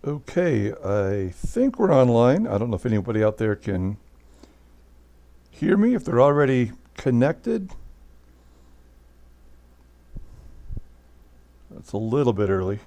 Okay, I think we're online. I don't know if anybody out there can hear me, if they're already connected. It's a little bit early.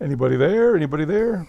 Anybody there? Anybody there?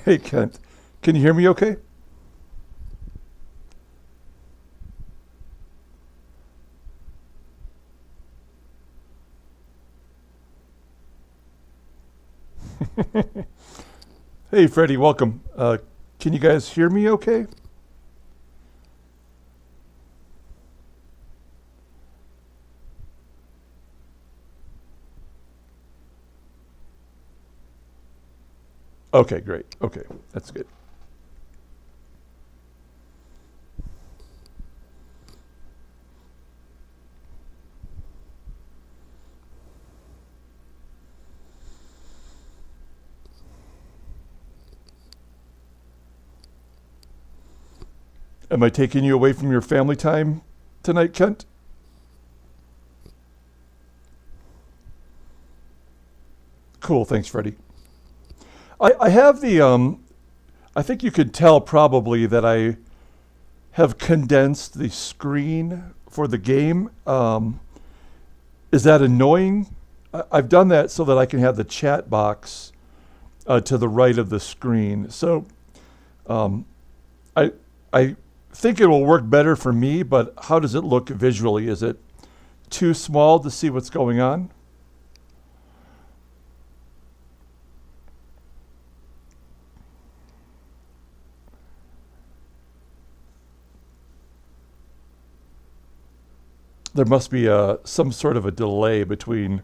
Hey, Kent. Can you hear me okay? Hey, Freddie, welcome. Can you guys hear me okay? Okay, great. Okay, that's good. Am I taking you away from your family time tonight, Kent? Cool, thanks, Freddie. I have I think you could tell probably that I have condensed the screen for the game. Is that annoying? I've done that so that I can have the chat box to the right of the screen. So um, I think it will work better for me, but how does it look visually? Is it too small to see what's going on? There must be some sort of a delay between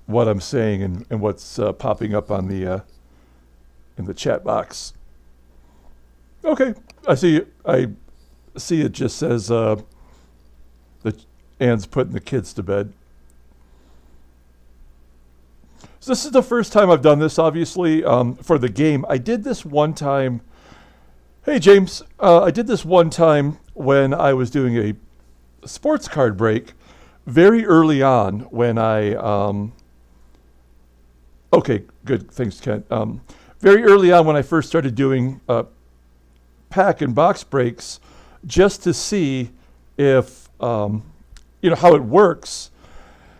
what I'm saying and what's popping up on the in the chat box. Okay, I see. It just says that Anne's putting the kids to bed. So this is the first time I've done this, obviously, for the game. I did this one time. Hey, James. I did this one time when I was doing a sports card break very early on when okay, good. Thanks, Kent. Very early on when I first started doing pack and box breaks just to see if, how it works.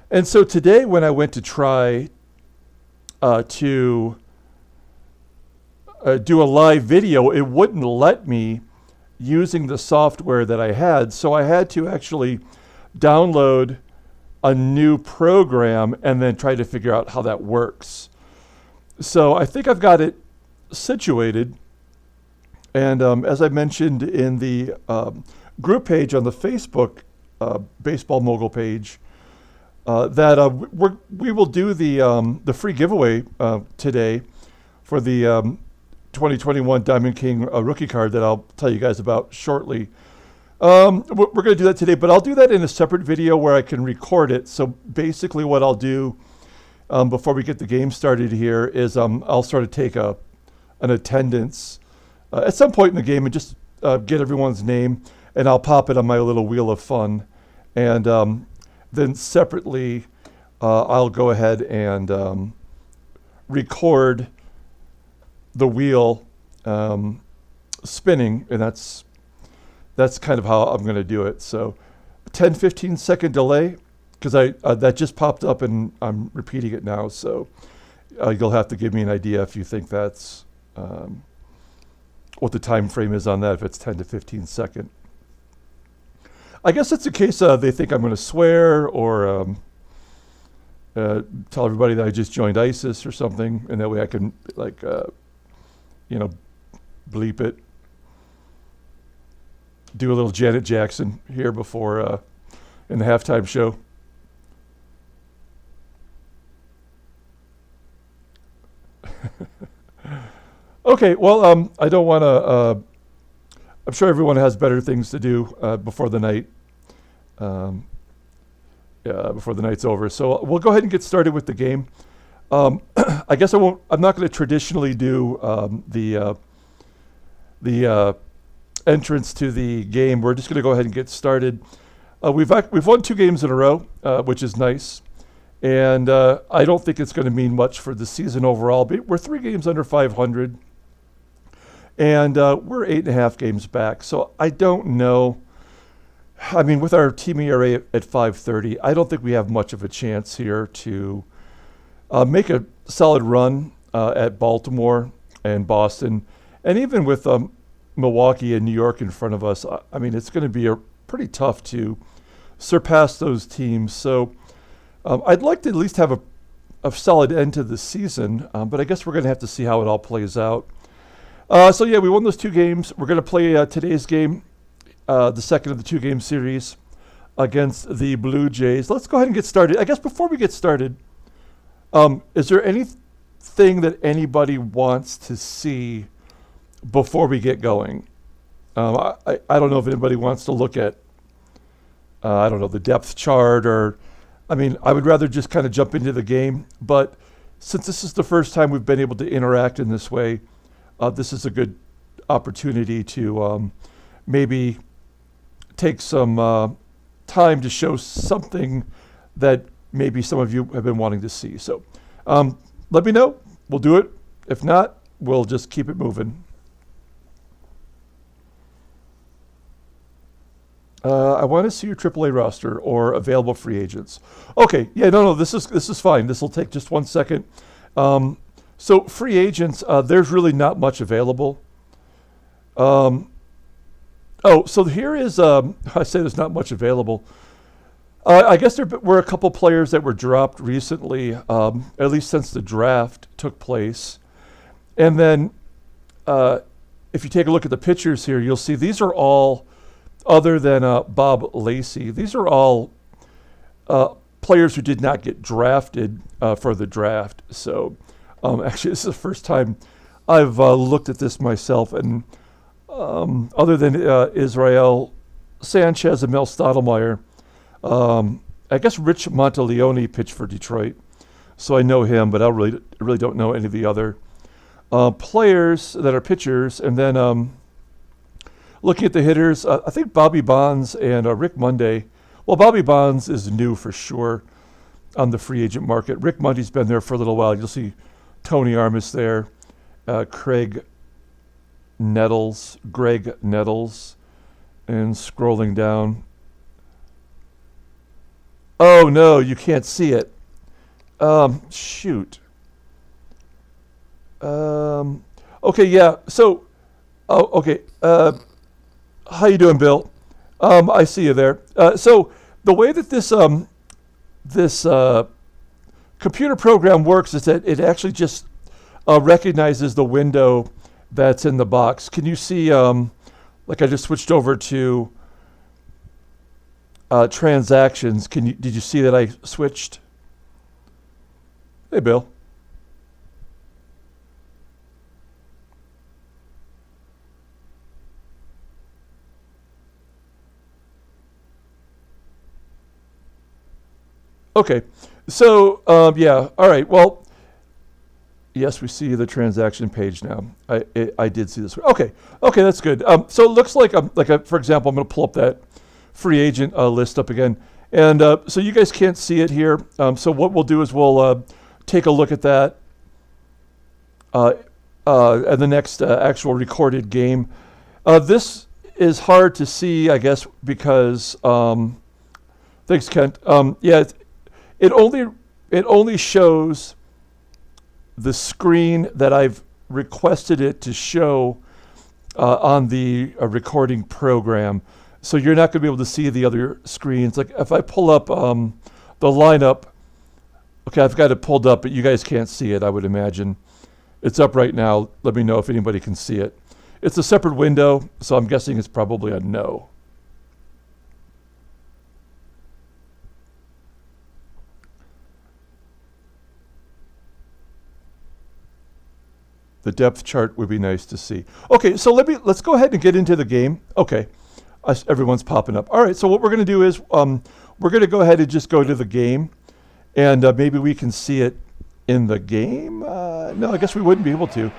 And so today when I went to try to do a live video, it wouldn't let me using the software that I had. So I had to actually download a new program and then try to figure out how that works. So I think I've got it situated. And as I mentioned in the group page on the Facebook Baseball Mogul page, that we will do the free giveaway today for the 2021 Diamond King rookie card that I'll tell you guys about shortly. We're going to do that today, but I'll do that in a separate video where I can record it. So basically what I'll do before we get the game started here is I'll sort of take an attendance at some point in the game and just get everyone's name, and I'll pop it on my little wheel of fun. And then separately, I'll go ahead and record the wheel spinning, and that's kind of how I'm going to do it. So 10-15 second delay, because that just popped up and I'm repeating it now. So you'll have to give me an idea if you think that's what the time frame is on that, if it's 10 to 15 second. I guess it's a case they think I'm going to swear or tell everybody that I just joined ISIS or something, and that way I can bleep it. Do a little Janet Jackson here before in the halftime show. Okay, well, I don't want to. I'm sure everyone has better things to do before the night. Before the night's over, so we'll go ahead and get started with the game. I guess I'm not going to traditionally do the entrance to the game. We're just going to go ahead and get started. We've won 2 games in a row, which is nice, and I don't think it's going to mean much for the season overall. But we're 3 games under 500, and we're 8.5 games back. So I don't know. I mean, with our team ERA at 5.30, I don't think we have much of a chance here to make a solid run at Baltimore and Boston, and even with Milwaukee and New York in front of us. I mean, it's going to be pretty tough to surpass those teams. So I'd like to at least have a solid end to the season, but I guess we're going to have to see how it all plays out. So yeah, we won those 2 games. We're going to play today's game, the second of the 2-game series against the Blue Jays. Let's go ahead and get started. I guess before we get started, is there anything thing that anybody wants to see before we get going. I don't know if anybody wants to look at, I don't know, the depth chart I would rather just kind of jump into the game. But since this is the first time we've been able to interact in this way, this is a good opportunity to maybe take some time to show something that maybe some of you have been wanting to see. So let me know. We'll do it. If not, we'll just keep it moving. I want to see your AAA roster or available free agents. Okay, yeah, no, this is fine. This will take just 1 second. So free agents, there's really not much available. So here is, I say there's not much available. I guess there were a couple players that were dropped recently, at least since the draft took place. And then if you take a look at the pictures here, you'll see these are all, other than Bob Lacey, these are all players who did not get drafted for the draft. So actually, this is the first time I've looked at this myself. And other than Israel Sanchez and Mel Stottlemyre, I guess Rich Monteleone pitched for Detroit. So I know him, but I really don't know any of the other players that are pitchers. And then looking at the hitters, I think Bobby Bonds and Rick Monday. Well, Bobby Bonds is new for sure on the free agent market. Rick Monday's been there for a little while. You'll see Tony Armas there, Greg Nettles, and scrolling down. Oh no, you can't see it. Shoot. Okay, yeah. So, okay. How you doing, Bill? I see you there. So the way that this computer program works is that it actually just recognizes the window that's in the box. Can you see? Like I just switched over to transactions. Did you see that I switched? Hey, Bill. Okay, so yeah, all right. Well, yes, we see the transaction page now. I did see this. Okay, that's good. So it looks like for example, I'm going to pull up that free agent list up again, and so you guys can't see it here. So what we'll do is we'll take a look at that at the next actual recorded game. This is hard to see, I guess, because thanks, Kent. Yeah. It only shows the screen that I've requested it to show on the recording program. So you're not going to be able to see the other screens. Like if I pull up the lineup, okay, I've got it pulled up, but you guys can't see it, I would imagine. It's up right now. Let me know if anybody can see it. It's a separate window, so I'm guessing it's probably a no. The depth chart would be nice to see. Okay, so let's go ahead and get into the game. Okay, everyone's popping up. All right, so what we're going to do is we're going to go ahead and just go to the game, and maybe we can see it in the game. No, I guess we wouldn't be able to.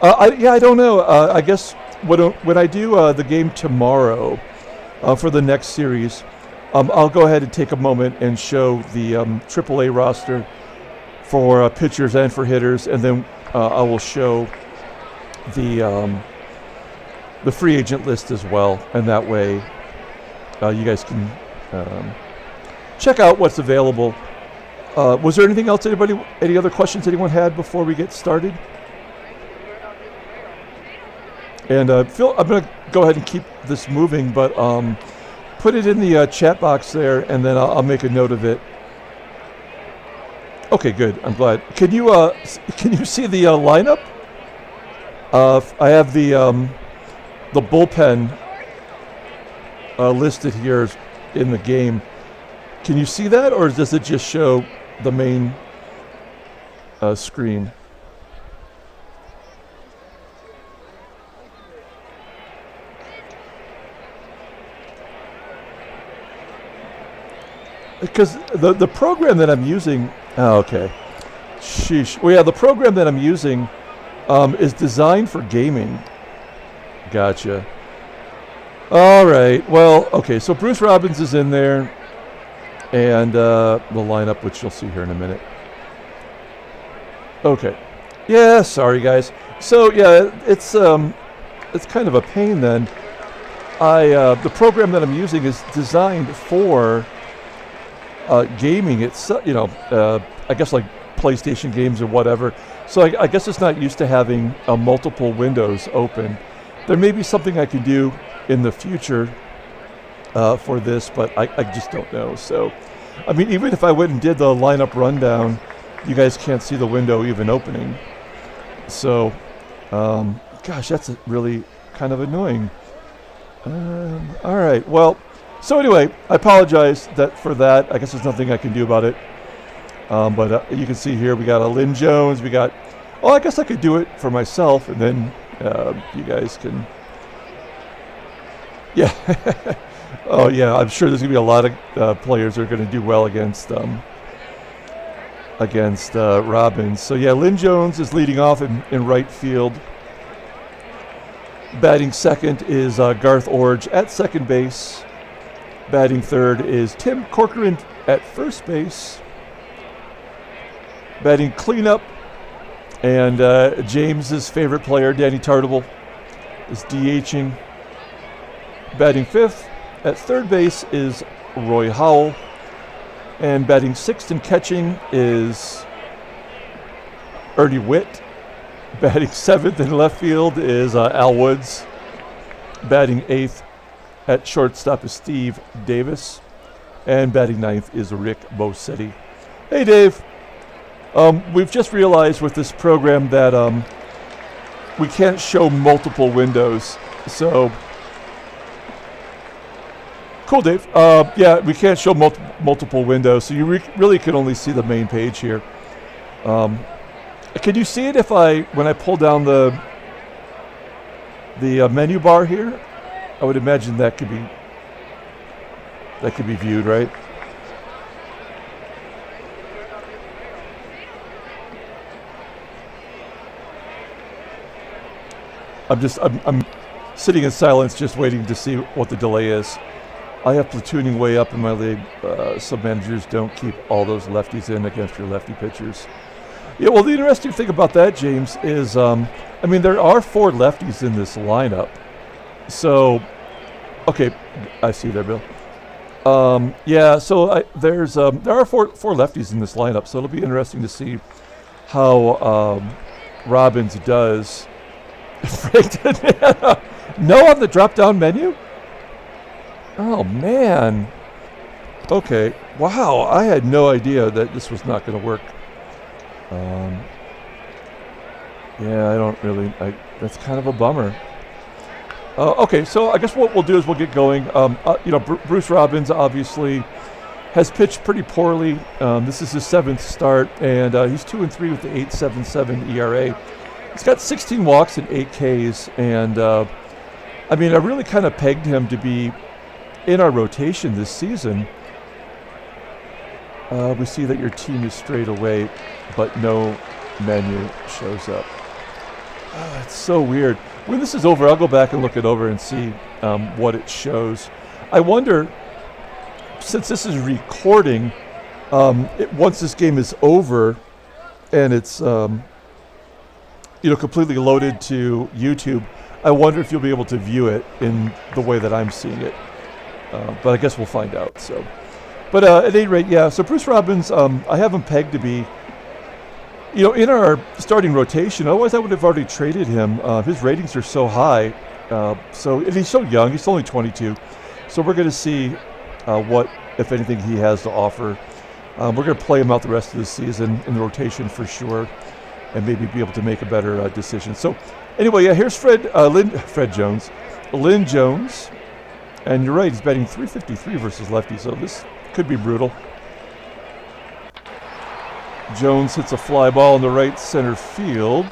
I don't know. I guess when I do the game tomorrow for the next series, I'll go ahead and take a moment and show the AAA roster for pitchers and for hitters, and then I will show the free agent list as well, and that way you guys can check out what's available. Was there anything else? Any other questions anyone had before we get started? And Phil, I'm going to go ahead and keep this moving, but put it in the chat box there, and then I'll make a note of it. Okay, good. I'm glad. Can you see the lineup? I have the bullpen listed here in the game. Can you see that, or does it just show the main screen? because the program that I'm using. Oh, okay. Sheesh. Well, yeah, the program that I'm using is designed for gaming. Gotcha. All right. Well, okay. So Bruce Robbins is in there, and the lineup, which you'll see here in a minute. Okay. Yeah. Sorry, guys. So yeah, it's kind of a pain then. The program that I'm using is designed for gaming. It's I guess like PlayStation games or whatever. So I guess it's not used to having multiple windows open. There may be something I can do in the future for this, but I just don't know. So, I mean, even if I went and did the lineup rundown, you guys can't see the window even opening. So, gosh, that's really kind of annoying. All right, well, so anyway, I apologize for that. I guess there's nothing I can do about it. But you can see here we got a Lynn Jones. We got, I guess I could do it for myself, and then you guys can. Yeah. Oh yeah, I'm sure there's gonna be a lot of players that are gonna do well against Robbins. So yeah, Lynn Jones is leading off in right field. Batting second is Garth Orge at second base. Batting third is Tim Corcoran at first base. Batting cleanup, and James's favorite player, Danny Tartable, is DHing. Batting fifth at third base is Roy Howell, and batting sixth and catching is Ernie Whitt. Batting seventh in left field is Al Woods. Batting eighth at shortstop is Steve Davis, and batting ninth is Rick Bosetti. Hey, Dave. We've just realized with this program that we can't show multiple windows. So, cool, Dave. Yeah, we can't show multiple windows, so you really can only see the main page here. Can you see it when I pull down the menu bar here? I would imagine that could be viewed, right? I'm sitting in silence, just waiting to see what the delay is. I have platooning way up in my league, so managers don't keep all those lefties in against your lefty pitchers. Yeah, well, the interesting thing about that, James, is there are 4 lefties in this lineup. So, okay, I see you there, Bill. Yeah, so there are four lefties in this lineup, so it'll be interesting to see how Robbins does. No on the drop-down menu? Oh, man. Okay. Wow, I had no idea that this was not going to work. Yeah, that's kind of a bummer. Okay, so I guess what we'll do is we'll get going. Bruce Robbins obviously has pitched pretty poorly. This is his 7th start, and he's 2-3 with the 8.77 ERA. He's got 16 walks and 8 Ks, and I really kind of pegged him to be in our rotation this season. We see that your team is straight away, but no menu shows up. It's so weird. When this is over, I'll go back and look it over and see what it shows. I wonder, since this is recording, once this game is over and it's completely loaded to YouTube, I wonder if you'll be able to view it in the way that I'm seeing it. But I guess we'll find out. So, but at any rate, yeah. So Bruce Robbins, I have him pegged to be, in our starting rotation. Otherwise, I would have already traded him. His ratings are so high. And he's so young. He's only 22. So we're going to see what, if anything, he has to offer. We're going to play him out the rest of the season in the rotation for sure, and maybe be able to make a better decision. So anyway, yeah, here's Lynn Jones. And you're right, he's batting .353 versus lefty, so this could be brutal. Jones hits a fly ball in the right center field.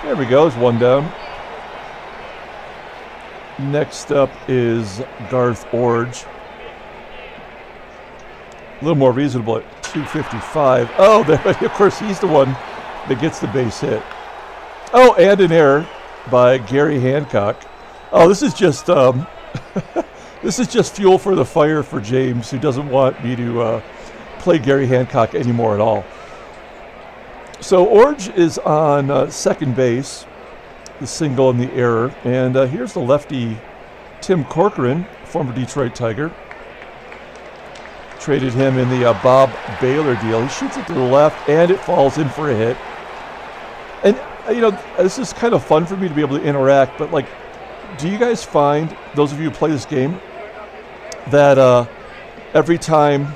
There we go, there's one down. Next up is Garth Orge. A little more reasonable at 255. Oh, there, of course, he's the one that gets the base hit. Oh, and an error by Gary Hancock. Oh, this is just this is just fuel for the fire for James, who doesn't want me to play Gary Hancock anymore at all. So Orge is on second base, the single and the error, and here's the lefty Tim Corcoran, former Detroit Tiger. Traded him in the Bob Baylor deal. He shoots it to the left, and it falls in for a hit. And, you know, this is kind of fun for me to be able to interact, but, like, do you guys find, those of you who play this game, that every time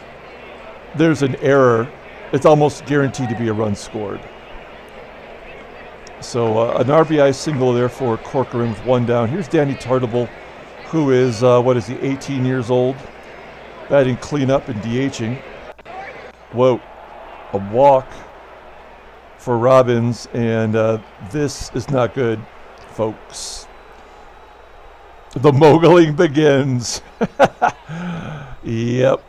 there's an error, it's almost guaranteed to be a run scored? So an RBI single there for Corcoran with one down. Here's Danny Tartable, who is, 18 years old, batting cleanup and DHing. Whoa, a walk for Robbins, and this is not good, folks. The moguling begins. Yep.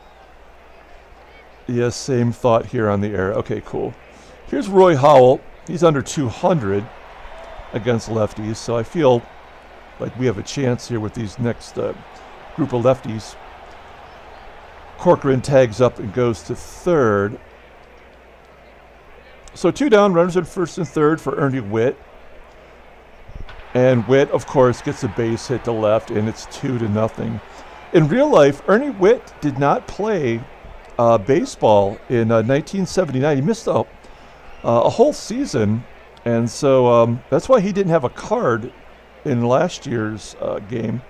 Yes, same thought here on the air. Okay, cool. Here's Roy Howell. He's under 200 against lefties, so I feel like we have a chance here with these next group of lefties. Corcoran tags up and goes to third. So 2 down, runners at first and third for Ernie Whitt. And Whitt, of course, gets a base hit to left, and it's 2-0. In real life, Ernie Whitt did not play baseball in 1979. He missed a whole season, and so that's why he didn't have a card in last year's game.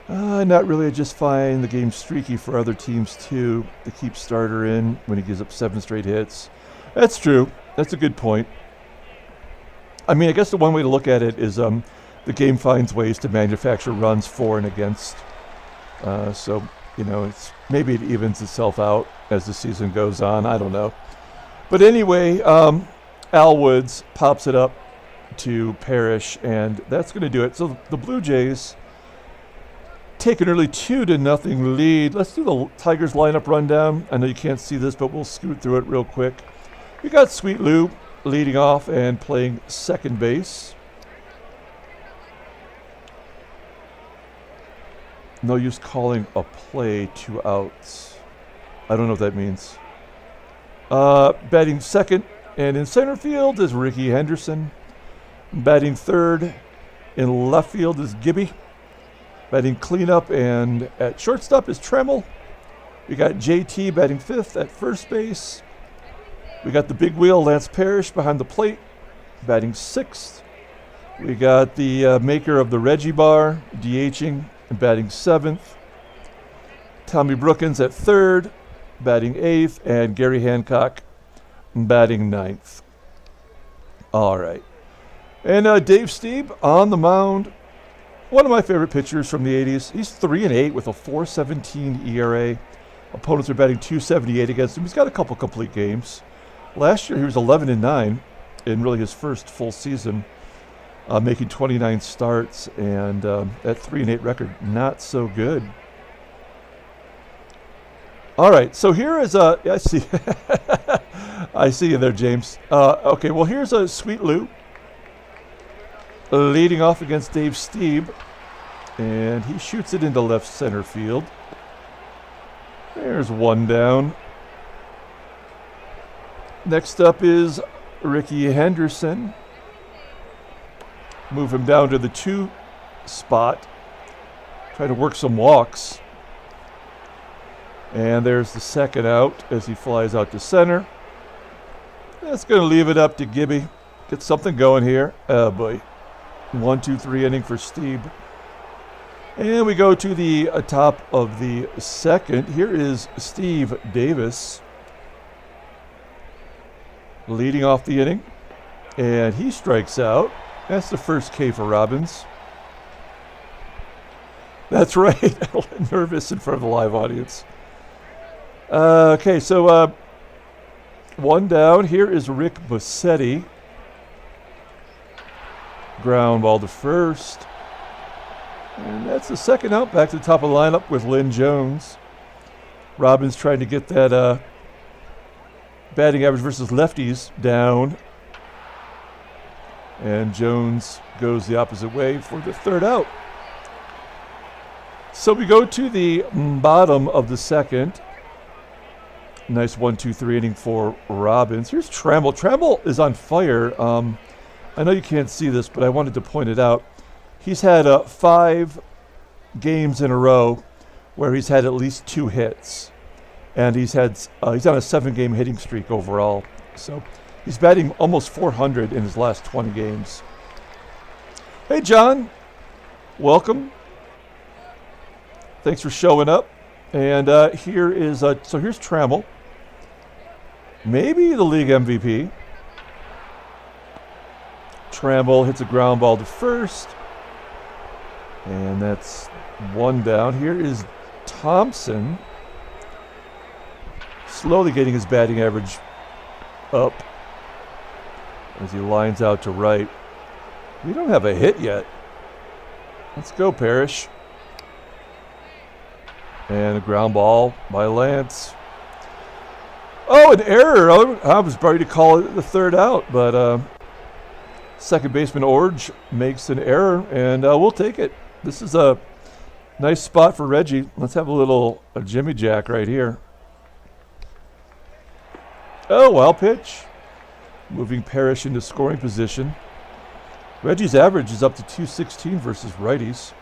Not really. I just find the game streaky for other teams, too, to keep starter in when he gives up 7 straight hits. That's true. That's a good point. I mean, I guess the one way to look at it is the game finds ways to manufacture runs for and against. So, you know, maybe it evens itself out as the season goes on. I don't know. But anyway, Al Woods pops it up to Parrish, and that's going to do it. So the Blue Jays take an early 2-0 lead. Let's do the Tigers lineup rundown. I know you can't see this, but we'll scoot through it real quick. We got Sweet Lou leading off and playing second base. No use calling a play 2 outs. I don't know what that means. Batting second and in center field is Ricky Henderson. Batting third in left field is Gibby. Batting cleanup and at shortstop is Tremmel. We got JT batting fifth at first base. We got the big wheel, Lance Parrish, behind the plate, batting sixth. We got the maker of the Reggie Bar, DHing and batting seventh. Tommy Brookins at third, batting eighth, and Gary Hancock batting ninth. All right. And Dave Stieb on the mound. One of my favorite pitchers from the 80s. He's 3-8 with a 4.17 ERA. Opponents are batting .278 against him. He's got a couple complete games. Last year he was 11-9 in really his first full season, making 29 starts, and that 3-8 record, not so good. All right, so here is I see, I see you there, James. Okay, well here's a Sweet Lou leading off against Dave Stieb, and he shoots it into left center field. There's one down. Next up is Ricky Henderson. Move him down to the 2 spot. Try to work some walks. And there's the second out as he flies out to center. That's going to leave it up to Gibby. Get something going here. Oh boy. 1-2-3 inning for Stieb. And we go to the top of the second. Here is Steve Davis leading off the inning. And he strikes out. That's the first K for Robbins. That's right. Nervous in front of the live audience. Okay, so one down. Here is Rick Bossetti. Ground ball to first. And that's the second out. Back to the top of the lineup with Lynn Jones. Robbins trying to get that batting average versus lefties down. And Jones goes the opposite way for the third out. So we go to the bottom of the second. Nice 1-2-3 inning for Robbins. Here's Trammell. Trammell is on fire. I know you can't see this, but I wanted to point it out. He's had 5 games in a row where he's had at least 2 hits. And he's on a 7-game hitting streak overall. So he's batting almost 400 in his last 20 games. Hey, John. Welcome. Thanks for showing up. And here's Trammell. Maybe the league MVP. Trammell hits a ground ball to first. And that's 1 down. Here is Thompson. Slowly getting his batting average up as he lines out to right. We don't have a hit yet. Let's go, Parrish. And a ground ball by Lance. Oh, an error. I was ready to call it the third out, but second baseman Orge makes an error, and we'll take it. This is a nice spot for Reggie. Let's have a Jimmy Jack right here. Oh, wild pitch. Moving Parrish into scoring position. Reggie's average is up to 216 versus righties.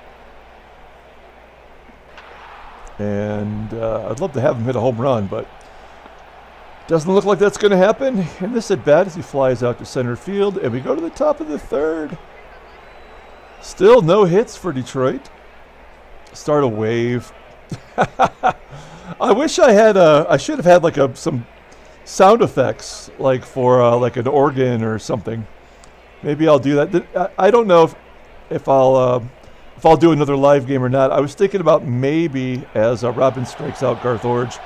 And I'd love to have him hit a home run, but doesn't look like that's going to happen. And this at bat as he flies out to center field. And we go to the top of the third. Still no hits for Detroit. Start a wave. I wish I should have had some sound effects, like for like an organ or something. Maybe I'll do that. I don't know if I'll do another live game or not. I was thinking about maybe as Robbins strikes out Garth Orge,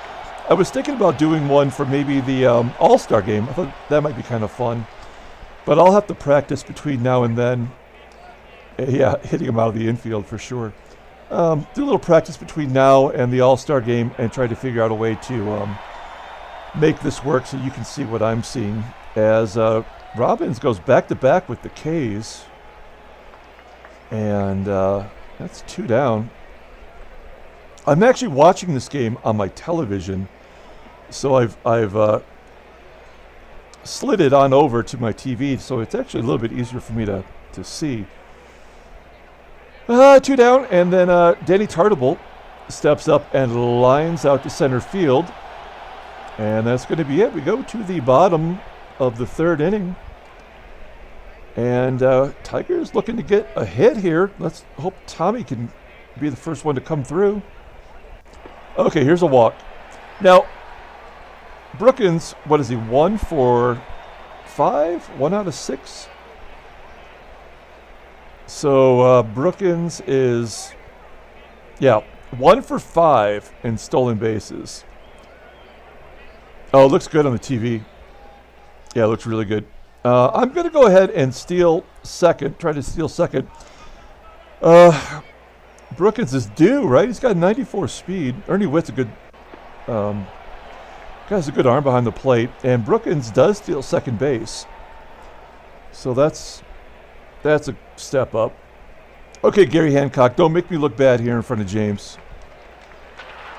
I was thinking about doing one for maybe the All-Star game. I thought that might be kind of fun. But I'll have to practice between now and then. Yeah, hitting him out of the infield for sure. Do a little practice between now and the All-Star game and try to figure out a way to make this work so you can see what I'm seeing as Robbins goes back-to-back with the K's. And that's 2 down. I'm actually watching this game on my television, so I've slid it on over to my TV, so it's actually a little bit easier for me to see. 2 down, and then Danny Tartable steps up and lines out to center field. And that's going to be it. We go to the bottom of the third inning. And Tiger's looking to get a hit here. Let's hope Tommy can be the first one to come through. Okay, here's a walk. Now, Brookins, what is he, 1 for 5? 1 out of 6? So Brookins is, 1 for 5 in stolen bases. Oh, it looks good on the TV. Yeah, it looks really good. I'm going to go ahead and try to steal second. Brookins is due, right? He's got 94 speed. Ernie Whitt's a good arm behind the plate. And Brookins does steal second base. So that's a step up. Okay, Gary Hancock, don't make me look bad here in front of James.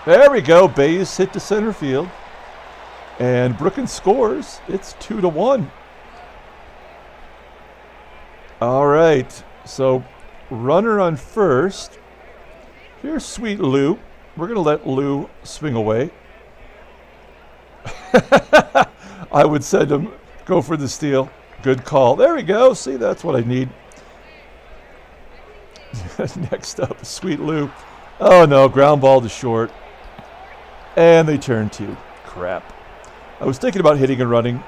There we go. Base hit to center field. And Brookins scores. It's 2-1. All right. So runner on first. Here's Sweet Lou. We're going to let Lou swing away. I would send him, go for the steal. Good call. There we go. See, that's what I need. Next up, Sweet Lou. Oh, no. Ground ball to short. And they turn 2. Crap. I was thinking about hitting and running.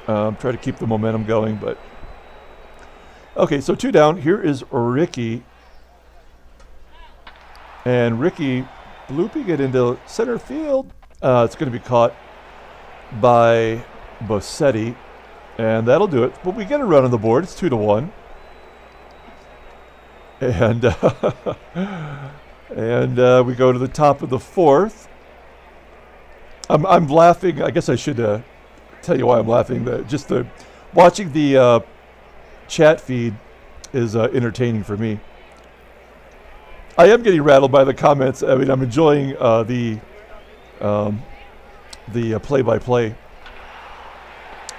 Try to keep the momentum going, but... Okay, so 2 down. Here is Ricky. And Ricky blooping it into center field. It's going to be caught by Bossetti. And that'll do it. But we get a run on the board. It's 2-1. And we go to the top of the fourth. I'm laughing. I guess I should tell you why I'm laughing. Watching the chat feed is entertaining for me. I am getting rattled by the comments. I mean, I'm enjoying the play-by-play.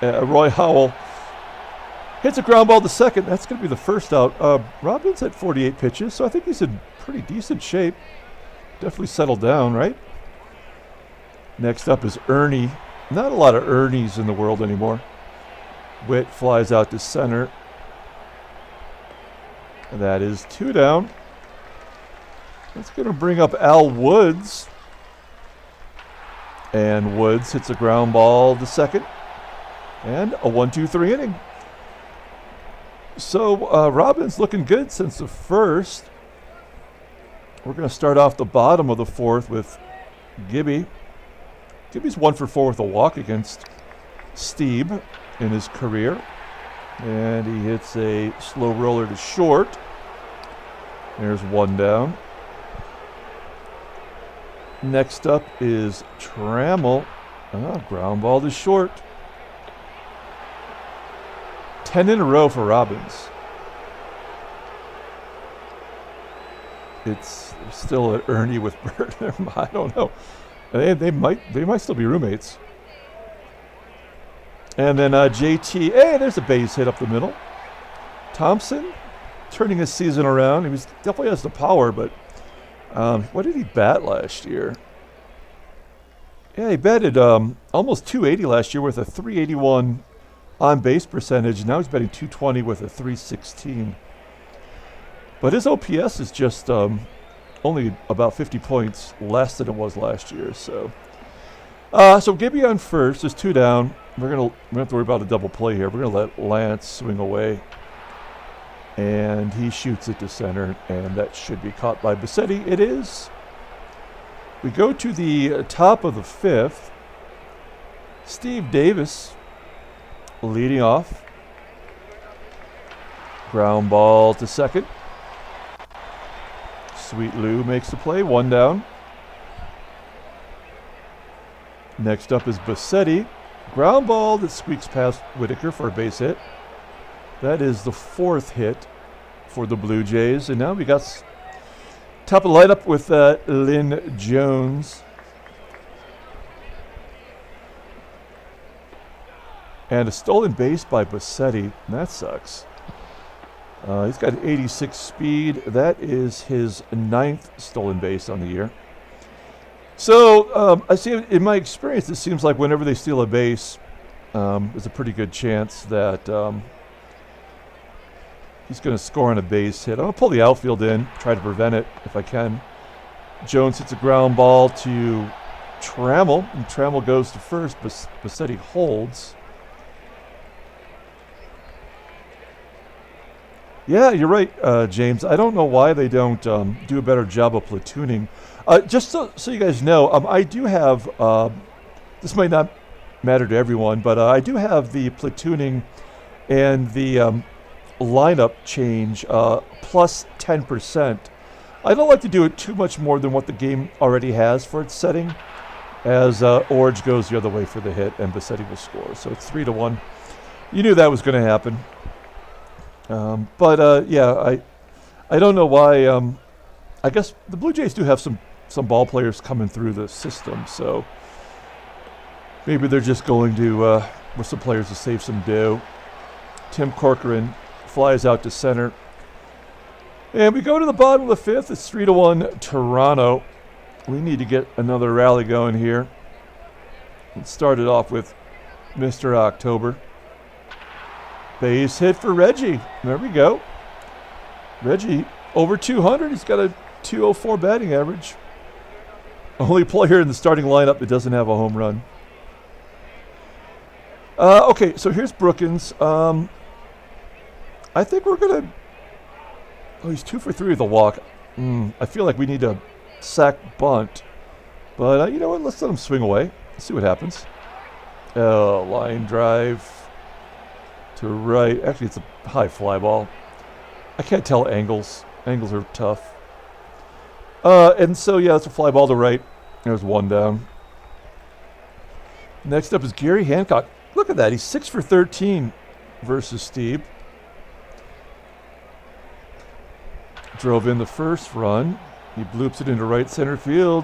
Roy Howell hits a ground ball to second. That's going to be the first out. Robbins had 48 pitches, so I think he's in pretty decent shape. Definitely settled down, right? Next up is Ernie. Not a lot of Ernies in the world anymore. Whitt flies out to center. And that is 2 down. That's going to bring up Al Woods. And Woods hits a ground ball to second. And a 1-2-3 inning. So Robbins looking good since the first. We're going to start off the bottom of the fourth with Gibby. Gibby's 1 for 4 with a walk against Stieb in his career. And he hits a slow roller to short. There's 1 down. Next up is Trammell. Ground ball to short. 10 in a row for Robbins. It's still an Ernie with Bert. I don't know. They might still be roommates. And then JT. Hey, there's a base hit up the middle. Thompson turning his season around. He definitely has the power, but what did he bat last year? Yeah, he batted almost 280 last year with a 381 on base percentage. Now he's batting 220 with a 316. But his OPS is just only about 50 points less than it was last year. So Gibby on first is 2 down. We're gonna have to worry about a double play here. We're gonna let Lance swing away, and he shoots it to center, and that should be caught by Bassetti. It is. We go to the top of the fifth. Steve Davis leading off. Ground ball to second. Sweet Lou makes the play, 1 down. Next up is Bassetti. Ground ball that squeaks past Whitaker for a base hit. That is the 4th hit for the Blue Jays. And now we got top of the lineup with Lynn Jones. And a stolen base by Bassetti. That sucks. He's got 86 speed. That is his 9th stolen base on the year. So I see in my experience, it seems like whenever they steal a base, there's a pretty good chance that he's going to score on a base hit. I'm going to pull the outfield in, try to prevent it if I can. Jones hits a ground ball to Trammell, and Trammell goes to first, but Bassetti holds. Yeah, you're right, James. I don't know why they don't do a better job of platooning. Just so you guys know, I do have, this might not matter to everyone, but I do have the platooning and the lineup change plus 10%. I don't like to do it too much more than what the game already has for its setting, as Orge goes the other way for the hit and Bassetti will score. So it's 3-1. You knew that was going to happen. Yeah, I don't know why. I guess the Blue Jays do have some ball players coming through the system, so maybe they're just going to with some players to save some dough. Tim Corcoran flies out to center. And we go to the bottom of the fifth. It's 3-1 Toronto. We need to get another rally going here. Let's start it off with Mr. October. Base hit for Reggie. There we go. Reggie over 200. He's got a 204 batting average. Only player in the starting lineup that doesn't have a home run. Okay, so here's Brookins. I think we're going to... Oh, he's 2 for 3 with a walk. I feel like we need a sack bunt. But you know what? Let's let him swing away. Let's see what happens. Line drive to right. Actually, it's a high fly ball. I can't tell angles. Angles are tough. And so, yeah, it's a fly ball to right. There's 1 down. Next up is Gary Hancock. Look at that. He's 6 for 13 versus Stieb. Drove in the first run. He bloops it into right center field.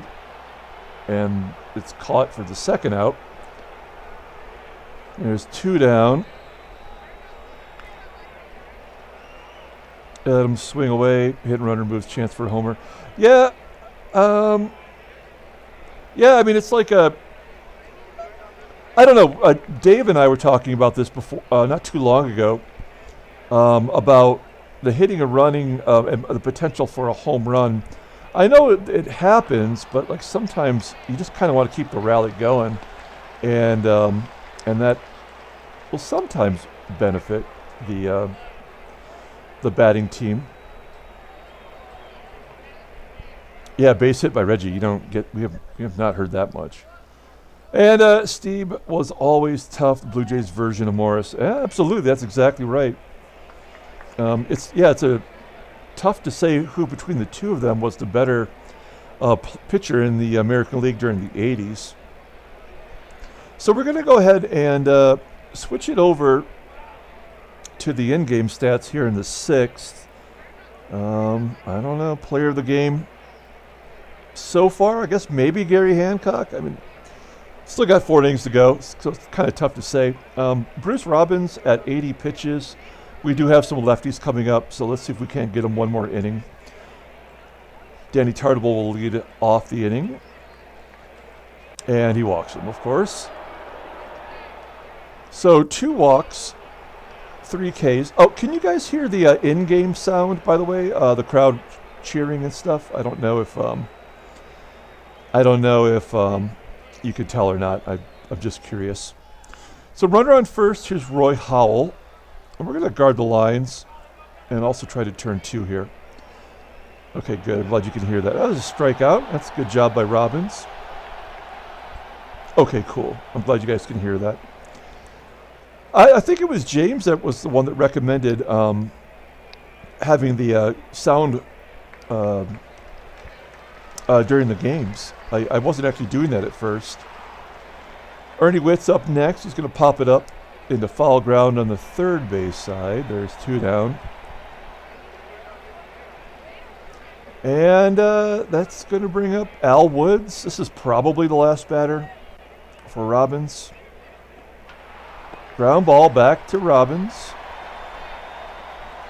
And it's caught for the second out. There's 2 down. Let him swing away. Hit and run removes chance for a homer. Yeah. Yeah, I mean, it's like a... I don't know. Dave and I were talking about this before, not too long ago, about the hitting and running and the potential for a home run. I know it happens, but like sometimes you just kind of want to keep the rally going, and that will sometimes benefit the batting team. Yeah, base hit by Reggie. We have not heard that much. And Stieb was always tough, the Blue Jays version of Morris. Yeah, absolutely, that's exactly right. It's tough to say who between the two of them was the better pitcher in the American League during the 80s. So we're going to go ahead and switch it over to the in-game stats here in the 6th. I don't know, player of the game so far, I guess maybe Gary Hancock. I mean, still got 4 innings to go, so it's kind of tough to say. Bruce Robbins at 80 pitches. We do have some lefties coming up, so let's see if we can't get him one more inning. Danny Tartable will lead off the inning. And he walks him, of course. So 2 walks, 3 Ks. Oh, can you guys hear the in-game sound, by the way? The crowd cheering and stuff? I don't know if you could tell or not. I'm just curious. So runner on first, here's Roy Howell. And we're going to guard the lines and also try to turn 2 here. Okay, good. I'm glad you can hear that. That was a strikeout. That's a good job by Robbins. Okay, cool. I'm glad you guys can hear that. I think it was James that was the one that recommended having the sound during the games. I wasn't actually doing that at first. Ernie Whitt's up next. He's going to pop it up into foul ground on the third base side. There's 2 down. And that's going to bring up Al Woods. This is probably the last batter for Robbins. Ground ball back to Robbins.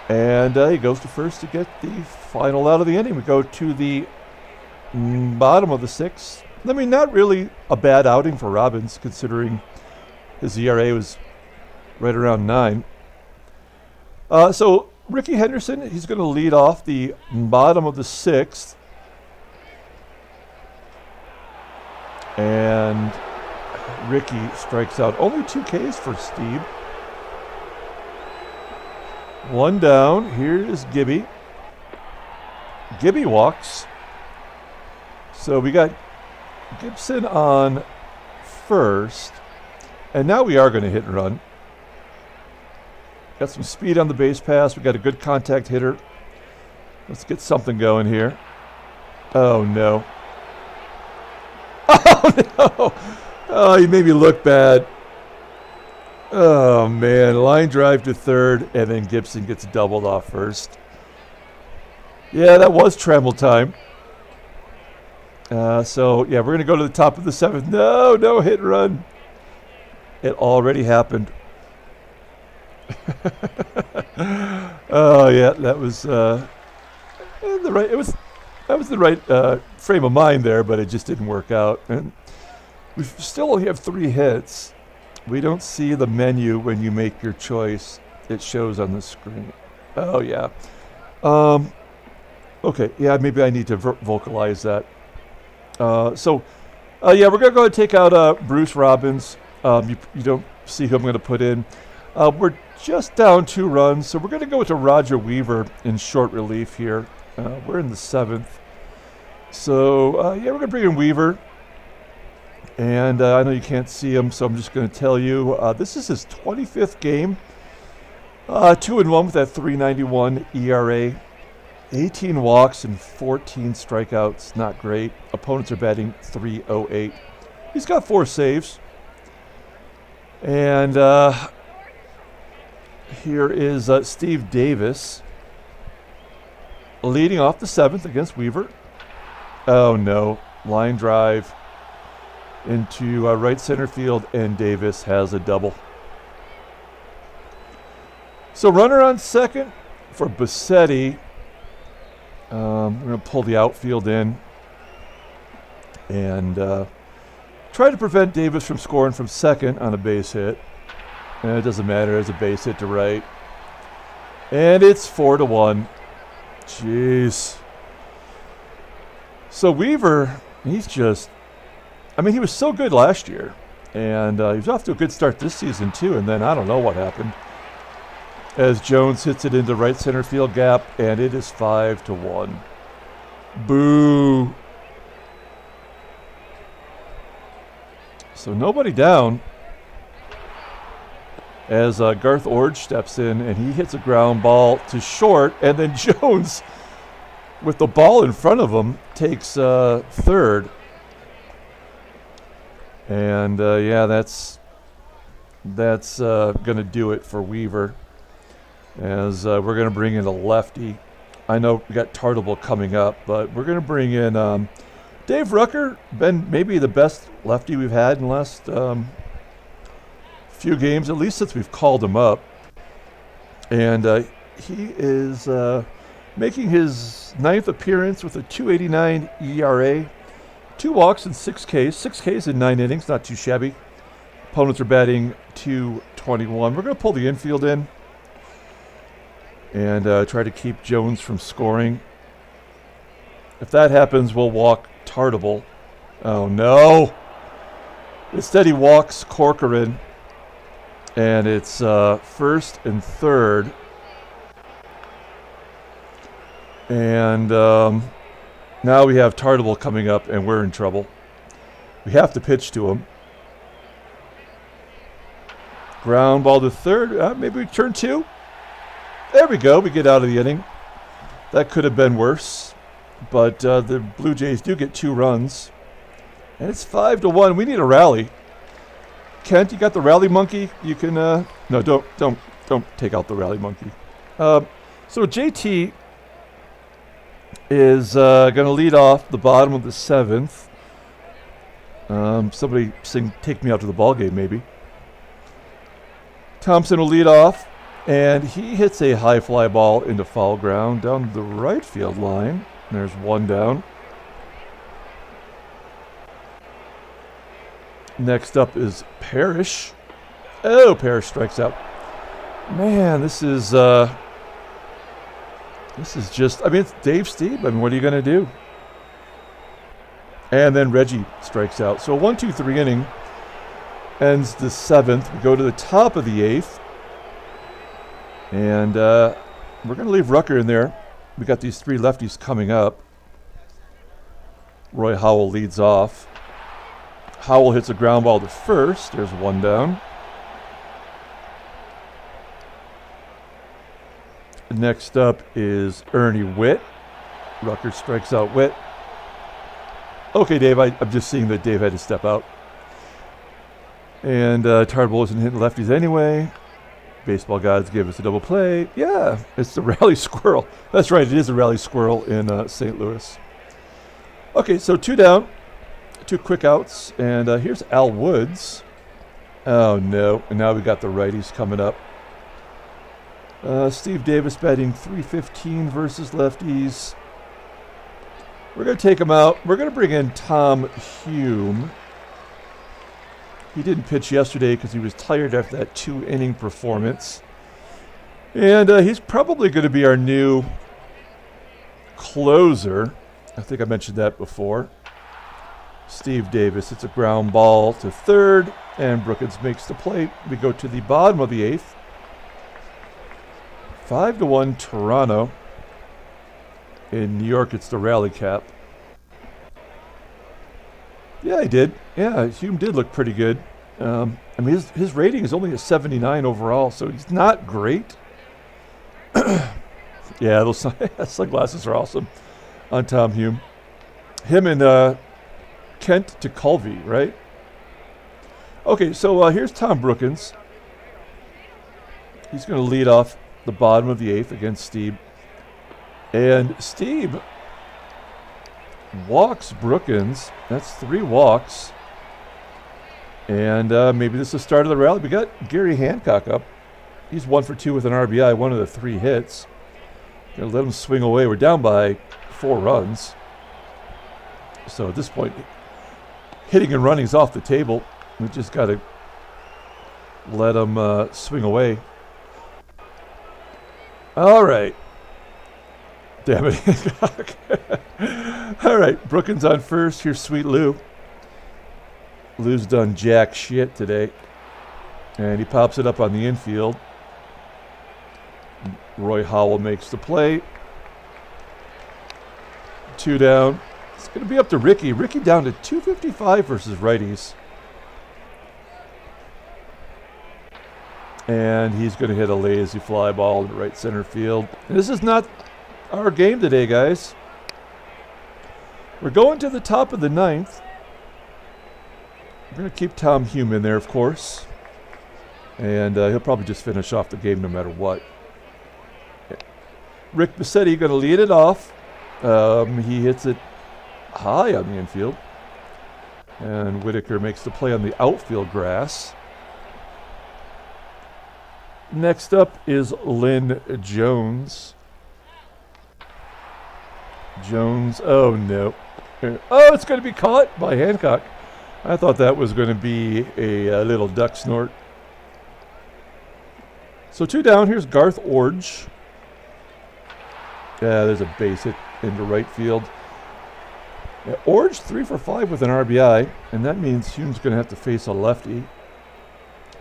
And he goes to first to get the final out of the inning. We go to the bottom of the 6th. I mean, not really a bad outing for Robbins, considering his ERA was right around 9. So Ricky Henderson, he's going to lead off the bottom of the 6th. And Ricky strikes out. Only 2 Ks for Stieb. 1 down. Here is Gibby. Gibby walks. So we got Gibson on first. And now we are going to hit and run. Got some speed on the base pass. We got a good contact hitter. Let's get something going here. Oh, no. Oh, no. Oh, he made me look bad. Oh, man. Line drive to third, and then Gibson gets doubled off first. Yeah, that was Trammell time. So, yeah, we're going to go to the top of the 7th. No hit and run. It already happened. Oh, yeah, that was the right frame of mind there, but it just didn't work out. And we still only have 3 hits. We don't see the menu when you make your choice. It shows on the screen. Oh, yeah. Okay, yeah, maybe I need to vocalize that. Yeah, we're going to go and take out Bruce Robbins. You don't see who I'm going to put in. We're just down 2 runs, so we're going to go to Roger Weaver in short relief here. We're in the 7th. So, yeah, we're going to bring in Weaver. And I know you can't see him, so I'm just going to tell you, this is his 25th game. 2-1 with that .391 ERA. 18 walks and 14 strikeouts. Not great. Opponents are batting .308. He's got 4 saves. And here is Steve Davis leading off the 7th against Weaver. Oh, no. Line drive into right center field, and Davis has a double. So runner on second for Bassetti. We're going to pull the outfield in and try to prevent Davis from scoring from second on a base hit. And it doesn't matter, there's a base hit to right. And it's 4-1. Jeez. So Weaver, he's just, I mean, he was so good last year. And he was off to a good start this season, too. And then I don't know what happened, as Jones hits it into right center field gap, and it is 5-1. Boo. So nobody down, as Garth Orge steps in, and he hits a ground ball to short, and then Jones, with the ball in front of him, takes third. And yeah, that's going to do it for Weaver, as we're going to bring in a lefty. I know we got Tartable coming up, but we're going to bring in Dave Rucker, been maybe the best lefty we've had in the last few games, at least since we've called him up. And he is making his 9th appearance with a 2.89 ERA, 2 walks and 6 Ks. 6 Ks in 9 innings, not too shabby. Opponents are batting .221. We're going to pull the infield in and try to keep Jones from scoring. If that happens, we'll walk Tartable. Oh, no. Instead, he walks Corcoran, and it's first and third. And now we have Tartable coming up, and we're in trouble. We have to pitch to him. Ground ball to third. Maybe we turn 2. There we go. We get out of the inning. That could have been worse. But the Blue Jays do get 2 runs. And it's 5-1. We need a rally. Kent, you got the rally monkey? You can no, don't take out the rally monkey. So JT is going to lead off the bottom of the 7th. Somebody sing "Take Me Out to the Ball Game," maybe. Thompson will lead off, and he hits a high fly ball into foul ground down the right field line. There's 1 down. Next up is Parrish. Oh, Parrish strikes out. Man, this is just, I mean, it's Dave Stieb. I mean, what are you going to do? And then Reggie strikes out. So a 1-2-3 inning ends the 7th. We go to the top of the 8th. And we're going to leave Rucker in there. We got these 3 lefties coming up. Roy Howell leads off. Howell hits a ground ball to first. There's 1 down. Next up is Ernie Whitt. Rucker strikes out Whitt. Okay, Dave, I'm just seeing that Dave had to step out. And Tartable isn't hitting lefties anyway. Baseball gods give us a double play. Yeah, it's the rally squirrel. That's right, it is a rally squirrel in St. Louis. Okay, so 2 down, 2 quick outs, and here's Al Woods. Oh no, and now we got the righties coming up. Steve Davis batting .315 versus lefties. We're going to take him out. We're going to bring in Tom Hume. He didn't pitch yesterday because he was tired after that 2-inning performance. And he's probably going to be our new closer. I think I mentioned that before. Steve Davis, it's a ground ball to third, and Brookins makes the plate. We go to the bottom of the 8th. 5-1 Toronto. In New York, it's the rally cap. Yeah, he did. Yeah, Hume did look pretty good. I mean, his rating is only a 79 overall, so he's not great. Yeah, those sunglasses are awesome on Tom Hume. Him and Kent to Culvey, right? Okay, so here's Tom Brookins. He's going to lead off the bottom of the 8th against Stieb. And Stieb walks Brookins. That's 3 walks. And maybe this is the start of the rally. We got Gary Hancock up. He's 1 for 2 with an RBI, one of the 3 hits. Gonna let him swing away. We're down by 4 runs. So at this point, hitting and running is off the table. We just got to let him swing away. All right. Damn it, Hancock. All right, Brookins on first. Here's Sweet Lou. Lou's done jack shit today. And he pops it up on the infield. Roy Howell makes the play. 2 down. It's going to be up to Ricky. Ricky down to 255 versus righties. And he's going to hit a lazy fly ball to right center field. And this is not our game today, guys. We're going to the top of the 9th. We're going to keep Tom Hume in there, of course. And he'll probably just finish off the game no matter what. Rick Bassetti going to lead it off. He hits it high on the infield. And Whitaker makes the play on the outfield grass. Next up is Lynn Jones. Jones, oh no. Oh, it's going to be caught by Hancock. I thought that was going to be a little duck snort. So 2 down, here's Garth Orge. Yeah, there's a base hit into right field. Yeah, Orge 3 for 5 with an RBI, and that means Hume's going to have to face a lefty.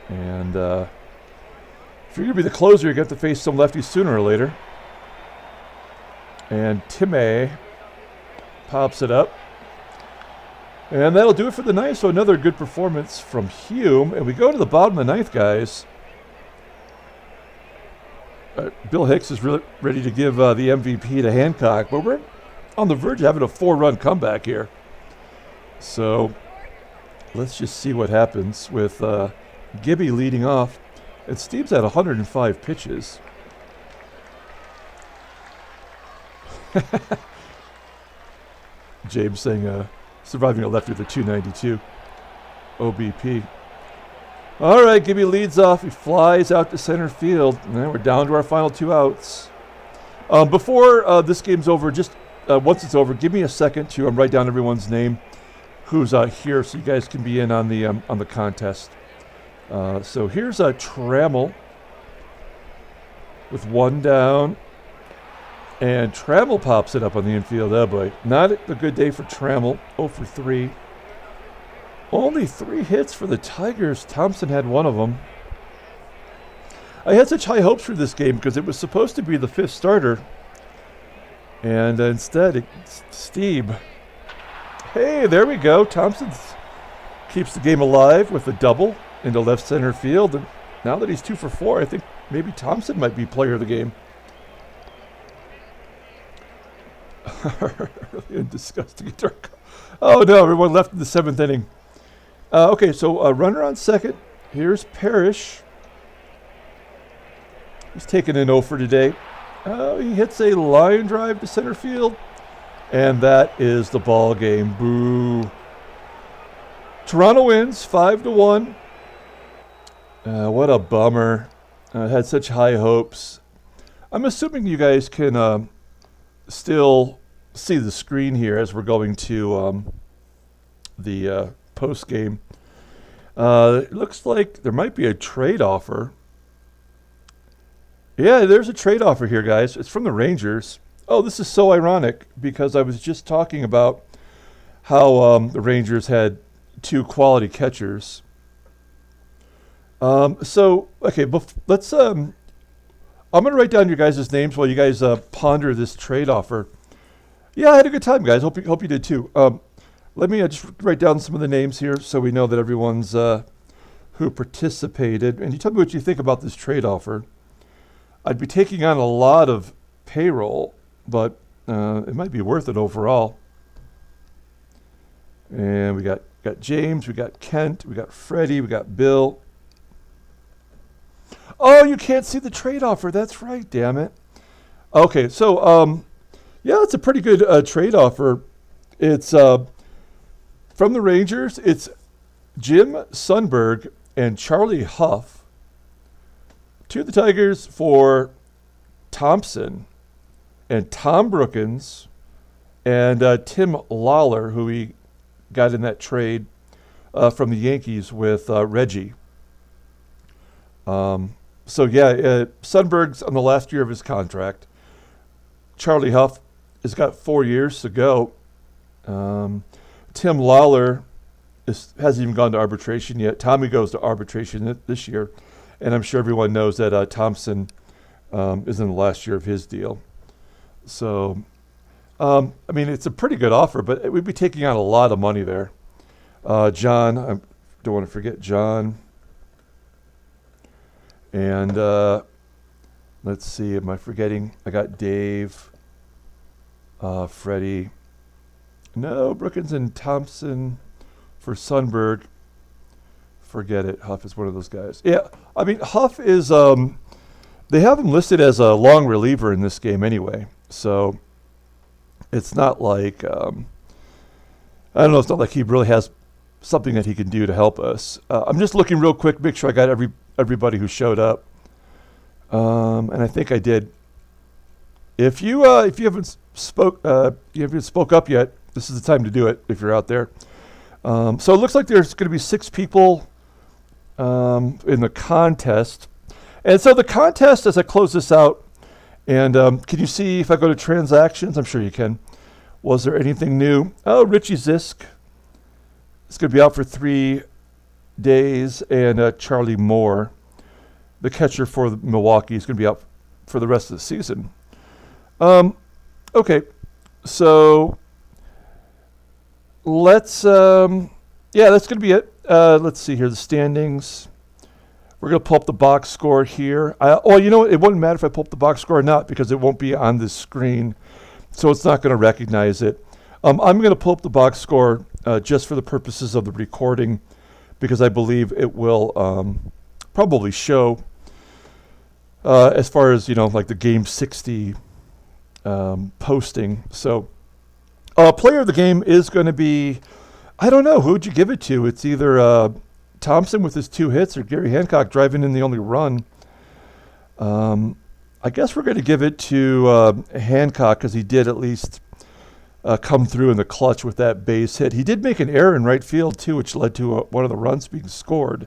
And if you're going to be the closer, you're going to have to face some lefties sooner or later. And Timmy pops it up. And that'll do it for the night. So another good performance from Hume. And we go to the bottom of the 9th, guys. Bill Hicks is really ready to give the MVP to Hancock. But we're on the verge of having a 4-run comeback here. So let's just see what happens with Gibby leading off. And Stieb's at 105 pitches. James saying surviving a lefty with a 292 OBP. All right, Gibby leads off. He flies out to center field. And then we're down to our final 2 outs. Before this game's over, just once it's over, give me a second to write down everyone's name who's here so you guys can be in on the contest. So here's Trammell with 1 down. And Trammell pops it up on the infield. Oh boy, not a good day for Trammell. 0 for 3. Only 3 hits for the Tigers. Thompson had 1 of them. I had such high hopes for this game because it was supposed to be the 5th starter. And instead, it's Stieb. Hey, there we go. Thompson keeps the game alive with a double into left center field. And now that he's 2 for 4, I think maybe Thompson might be player of the game. Really disgusting. Oh no, everyone left in the 7th inning. Okay, so runner on second. Here's Parrish. He's taking an 0 for today. He hits a line drive to center field. And that is the ball game. Boo. Toronto wins 5-1. What a bummer. Had such high hopes. I'm assuming you guys can still see the screen here as we're going to the post game. It looks like there might be a trade offer. Yeah, there's a trade offer here, guys. It's from the Rangers. Oh, this is so ironic because I was just talking about how the Rangers had 2 quality catchers. Okay, let's. I'm going to write down your guys' names while you guys ponder this trade offer. Yeah, I had a good time, guys. Hope you did too. Let me just write down some of the names here so we know that everyone's who participated. And you tell me what you think about this trade offer. I'd be taking on a lot of payroll, but it might be worth it overall. And we got got James, we got Kent, we got Freddie, we got Bill. Oh, you can't see the trade offer. That's right, damn it. Okay, so yeah, it's a pretty good trade offer. It's from the Rangers. It's Jim Sundberg and Charlie Huff to the Tigers for Thompson and Tom Brookins and Tim Lawler, who we got in that trade from the Yankees with Reggie. So yeah, Sundberg's on the last year of his contract. Charlie Huff has got 4 years to go. Tim Lawler hasn't even gone to arbitration yet. Tommy goes to arbitration this year, and I'm sure everyone knows that Thompson is in the last year of his deal. So, I mean, it's a pretty good offer, but we'd be taking on a lot of money there. John, I don't want to forget John. And let's see, am I forgetting? I got Dave, Freddie. No, Brookins and Thompson for Sundberg. Forget it. Huff is one of those guys. Yeah, I mean, Huff is, they have him listed as a long reliever in this game anyway. So it's not like, I don't know, it's not like he really has something that he can do to help us. I'm just looking real quick, make sure I got everybody who showed up. And I think I did. If you haven't spoke up yet, this is the time to do it if you're out there. So it looks like there's going to be 6 people in the contest. And so the contest, as I close this out, and can you see if I go to transactions? I'm sure you can. Was there anything new? Oh, Richie Zisk is going to be out for 3 days, and Charlie Moore, the catcher for Milwaukee, is going to be out for the rest of the season. Okay, so let's, yeah, that's going to be it. Let's see here, the standings. We're going to pull up the box score here. Oh, you know what? It wouldn't matter if I pull up the box score or not because it won't be on this screen, so it's not going to recognize it. I'm going to pull up the box score just for the purposes of the recording because I believe it will probably show as far as, like the Game 60 posting. So player of the game is going to be, I don't know, who would you give it to? It's either Thompson with his 2 hits or Gary Hancock driving in the only run. I guess we're going to give it to Hancock because he did at least come through in the clutch with that base hit. He did make an error in right field too, which led to one of the runs being scored.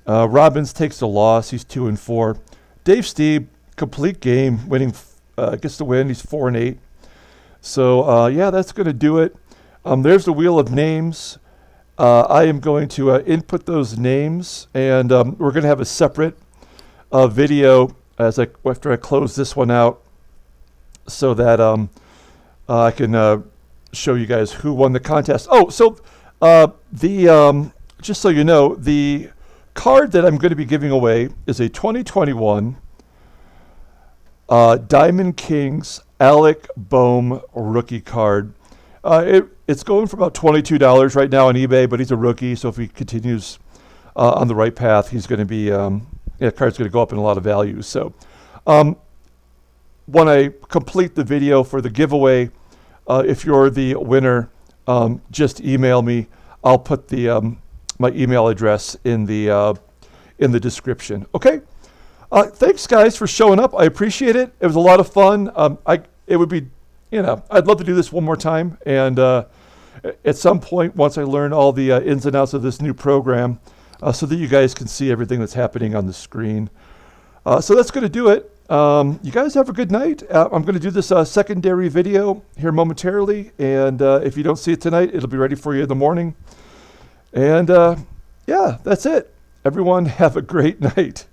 Robbins takes the loss. He's 2-4. Dave Stieb, complete game, winning, gets the win. He's 4-8. So yeah, that's going to do it. There's the wheel of names. I am going to input those names, and we're going to have a separate video after I close this one out, so that I can show you guys who won the contest. Oh, so just so you know, the card that I'm going to be giving away is a 2021 Diamond Kings Alec Boehm rookie card. It's going for about $22 right now on eBay, but he's a rookie, so if he continues on the right path, he's going to be, the card's going to go up in a lot of value. So when I complete the video for the giveaway, if you're the winner, just email me. I'll put the my email address in the description. Okay. Thanks, guys, for showing up. I appreciate it. It was a lot of fun. It would be, I'd love to do this one more time. And at some point, once I learn all the ins and outs of this new program, so that you guys can see everything that's happening on the screen. So that's going to do it. You guys have a good night. I'm going to do this secondary video here momentarily. And if you don't see it tonight, it'll be ready for you in the morning. And yeah, that's it. Everyone have a great night.